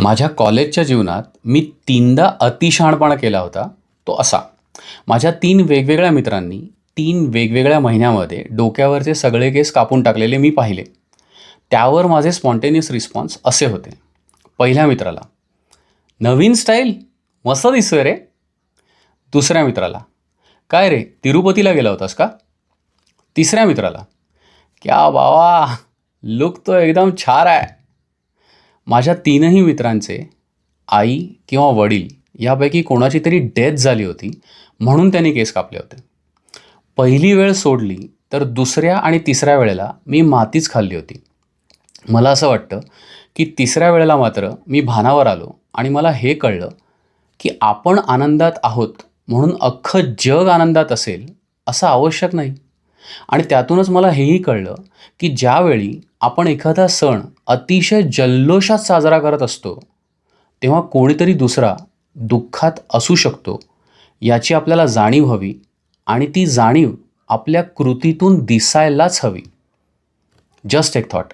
माझ्या कॉलेजच्या जीवनात मी 3दा अतिशहाणपणा केला होता. तो असा: माझ्या 3 वेगवेगळ्या मित्रांनी 3 वेगवेगळ्या महिन्यामध्ये डोक्यावरचे सगळे केस कापून टाकलेले मी पाहिले. त्यावर माझे स्पॉन्टेनियस रिस्पॉन्स असे होते. पहिल्या मित्राला, "नवीन स्टाईल? मस्त दिसतोय रे." दुसऱ्या मित्राला, "काय रे, तिरुपतीला गेला होतास का?" तिसऱ्या मित्राला, "क्या बावा, लुक तो एकदम छान आहे." माझ्या 3ही मित्रांचे आई किंवा वडील यापैकी कोणाची तरी डेथ झाली होती, म्हणून त्यांनी केस कापले होते. पहिली वेळ सोडली तर दुसऱ्या आणि तिसऱ्या वेळेला मी मातीच खाल्ली होती. मला असं वाटतं की तिसऱ्या वेळेला मात्र मी भानावर आलो आणि मला हे कळलं की आपण आनंदात आहोत म्हणून अख्खं जग आनंदात असेल असं आवश्यक नाही. आणि त्यातूनच मला हेही कळलं की ज्यावेळी आपण एखादा सण अतिशय जल्लोषात साजरा करत असतो, तेव्हा कोणीतरी दुसरा दुःखात असू शकतो याची आपल्याला जाणीव हवी आणि ती जाणीव आपल्या कृतीतून दिसायलाच हवी. जस्ट एक थॉट.